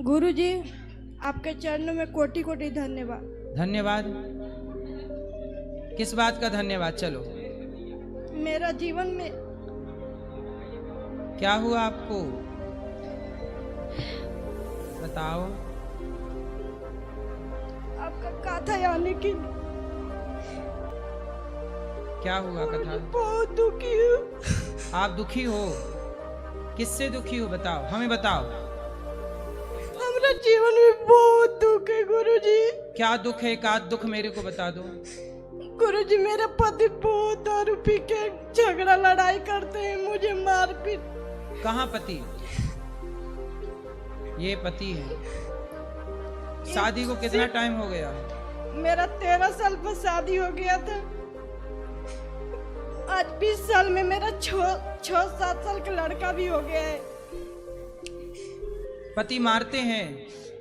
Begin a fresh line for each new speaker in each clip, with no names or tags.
गुरुजी, आपके चरणों में कोटि कोटि धन्यवाद।
धन्यवाद? किस बात का धन्यवाद? चलो,
मेरा जीवन में
क्या हुआ आपको बताओ।
आपका कथा आने की
क्या हुआ कथा?
बहुत दुखी हूँ।
आप दुखी हो? किससे दुखी हो बताओ, हमें बताओ।
हमारा जीवन में बहुत दुख है गुरुजी।
क्या दुख है? एक आध दुख मेरे को बता दो।
गुरुजी, मेरे पति बहुत दारू पी के झगड़ा लड़ाई करते हैं, मुझे मारपीट।
कहाँ पति? ये पति है। शादी को कितना टाइम हो गया?
मेरा 13 साल पर शादी हो गया था। आज 20 साल में मेरा 6-7 साल का लड़का भी हो गया है।
पति मारते हैं?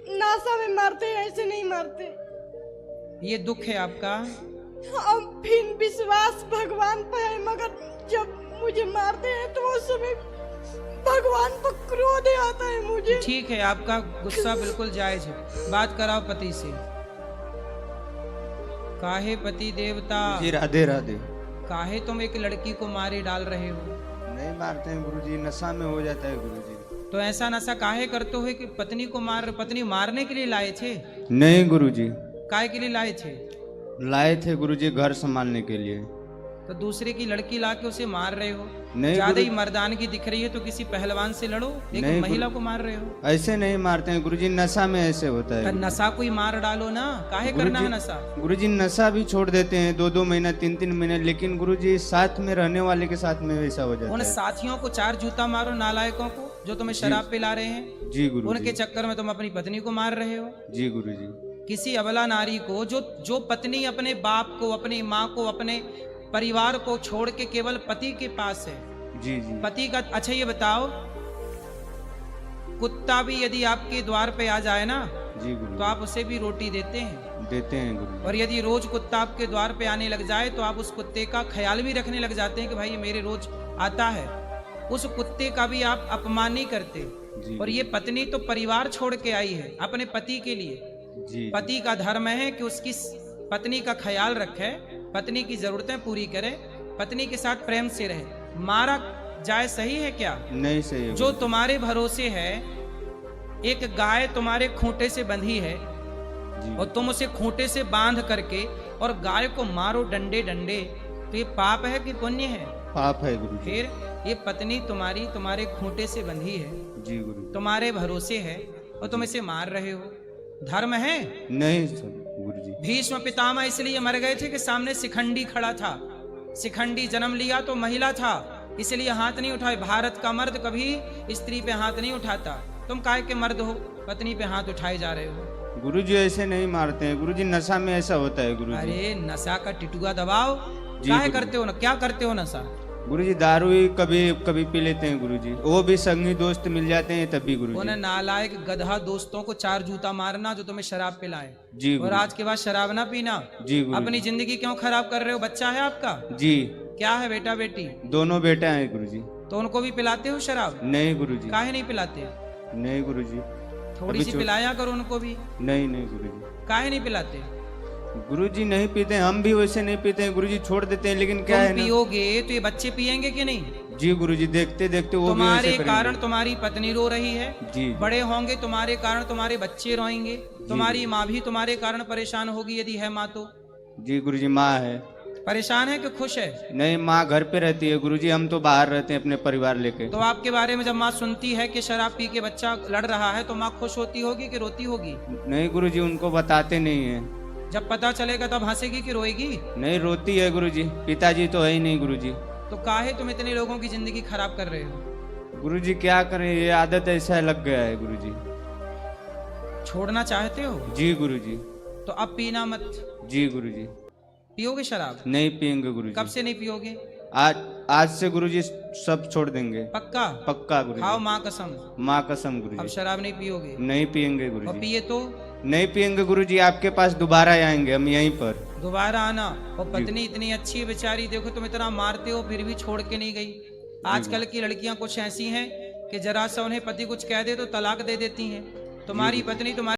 नासा में मारते हैं, ऐसे नहीं मारते।
ये दुख है आपका?
अब फिर विश्वास भगवान पर है, मगर जब मुझे मारते हैं तो उस समय भगवान पर क्रोध आता है मुझे।
ठीक है, आपका गुस्सा बिल्कुल जायज है। बात कराओ पति से। काहे पति देवता?
जी राधे राधे।
काहे तुम एक लड़की को मारे डाल रहे हो?
नहीं मारते हैं गुरुजी, नशा में हो जाता है गुरुजी।
तो ऐसा नशा काहे करते हो कि पत्नी को पत्नी मारने के लिए लाए थे?
नहीं गुरुजी।
काहे के लिए लाए थे?
लाए थे गुरुजी घर संभालने के लिए।
तो दूसरे की लड़की लाके उसे मार रहे हो?
नहीं
ज्यादा ही मर्दानगी दिख रही है तो किसी पहलवान से लड़ो, एक
नहीं
महिला को मार रहे हो।
ऐसे नहीं मारते हैं गुरुजी, नशा में ऐसे होता है।
नशा कोई मार डालो ना, काहे करना है नशा?
गुरुजी नशा भी छोड़ देते हैं 2-2 महीना 3-3 महीने, लेकिन गुरुजी साथ में रहने वाले के साथ में वैसा हो जाता
उन
है।
साथियों को 4 जूता मारो, नालायकों को, जो तुम्हें शराब पिला रहे हैं।
जी गुरुजी।
उनके चक्कर में तुम अपनी पत्नी को मार रहे हो।
जी गुरुजी।
किसी अबला नारी को, जो पत्नी अपने बाप को, अपनी माँ को, अपने परिवार को छोड़ के केवल पति के पास है।
जी जी।
पति का। अच्छा ये बताओ, कुत्ता भी यदि आपके द्वार पे आ जाए ना,
जी गुरु,
तो आप उसे भी रोटी देते हैं?
देते हैं गुरु।
और यदि रोज कुत्ता आपके द्वार पे आने लग जाए तो आप उस कुत्ते का ख्याल भी रखने लग जाते हैं कि भाई ये मेरे रोज आता है। उस कुत्ते का भी आप अपमान नहीं करते।
जी।
और ये पत्नी तो परिवार छोड़ के आई है अपने पति के लिए।
जी।
पति का धर्म है कि उसकी पत्नी का ख्याल रखे, पत्नी की जरूरतें पूरी करे, पत्नी के साथ प्रेम से रहे। मारा जाए सही है क्या?
नहीं सही है।
जो तुम्हारे भरोसे है, एक गाय तुम्हारे खूंटे से बंधी है
जी।
और तुम उसे खूंटे से बांध करके और गाय को मारो डंडे डंडे, तो ये पाप है कि पुण्य है?
पाप है गुरु।
फिर ये पत्नी तुम्हारे खूंटे से बंधी है,
जी गुरु।
तुम्हारे भरोसे है और तुम इसे मार रहे हो, धर्म है?
नहीं गुरु जी।
भीष्म पितामह इसलिए मर गए थे कि सामने शिखंडी खड़ा था। शिखंडी जन्म लिया तो महिला था, इसलिए हाथ नहीं उठाए। भारत का मर्द कभी स्त्री पे हाथ नहीं उठाता। तुम काहे के मर्द हो, पत्नी पे हाथ उठाए जा रहे हो?
गुरुजी ऐसे नहीं मारते हैं गुरुजी, नशा में ऐसा होता है गुरुजी।
अरे नशा का टिटुआ दबाओ, काहे करते हो ना? क्या करते हो नशा?
गुरुजी दारू ही कभी कभी पी लेते हैं गुरुजी, वो भी संगी दोस्त मिल जाते हैं तभी गुरुजी।
उन्हें नालायक गधा दोस्तों को 4 जूता मारना जो तुम्हें शराब पिलाए।
जी
और आज के बाद शराब ना पीना।
जी गुरुजी।
अपनी जिंदगी क्यों खराब कर रहे हो? बच्चा है आपका?
जी।
क्या है? बेटा बेटी?
दोनों बेटा हैं गुरुजी।
तो उनको भी पिलाते हो शराब?
नहीं गुरुजी।
काहे नहीं पिलाते?
नहीं गुरुजी।
थोड़ी सी पिलाया करो उनको भी।
नहीं नहीं गुरुजी।
काहे नहीं पिलाते?
गुरुजी नहीं पीते, हम भी वैसे नहीं पीते हैं गुरुजी, छोड़ देते हैं, लेकिन क्या है ना।
पियोगे तो ये बच्चे पियेंगे कि नहीं?
जी गुरुजी, देखते देखते वो भी
तुम्हारे
वैसे
कारण
करेंगे।
तुम्हारी पत्नी रो रही है।
जी।
बड़े होंगे तुम्हारे कारण तुम्हारे बच्चे रोएंगे। तुम्हारी माँ भी तुम्हारे कारण परेशान होगी, यदि है माँ तो।
जी गुरुजी। माँ है।
परेशान है कि खुश है?
नहीं, माँ घर पे रहती है गुरुजी, हम तो बाहर रहते हैं अपने परिवार लेके।
तो आपके बारे में जब माँ सुनती है कि शराब पी के बच्चा लड़ रहा है तो माँ खुश होती होगी कि रोती होगी?
नहीं गुरुजी, उनको बताते नहीं है।
जब पता चलेगा तब हंसेगी कि रोएगी?
नहीं, रोती है गुरुजी, पिताजी तो है ही नहीं गुरुजी।
तो काहे तुम इतने लोगों की जिंदगी खराब कर रहे हो?
गुरुजी क्या करें, ये आदत ऐसा लग गया है गुरुजी।
छोड़ना चाहते हो?
जी गुरुजी।
तो अब पीना मत।
जी गुरुजी।
पियोगे शराब?
नहीं पियेंगे गुरुजी।
कब से नहीं पियोगे?
आज से गुरुजी सब छोड़ देंगे।
पक्का?
पक्का गुरुजी।
खाओ माँ कसम।
माँ कसम
अब
गुरुजी।
शराब नहीं पियोगे?
नहीं पियेंगे
और
गुरुजी।
पिए तो?
नहीं पियेंगे गुरुजी, आपके पास दोबारा आएंगे हम यहीं पर।
दोबारा आना। और पत्नी इतनी अच्छी है बेचारी, देखो तुम इतना मारते हो फिर भी छोड़ के नहीं गई। आजकल की लड़कियां कुछ ऐसी हैं कि जरा सा उन्हें पति कुछ कह दे तो तलाक दे देती हैं। तुम्हारी पत्नी तुम्हारी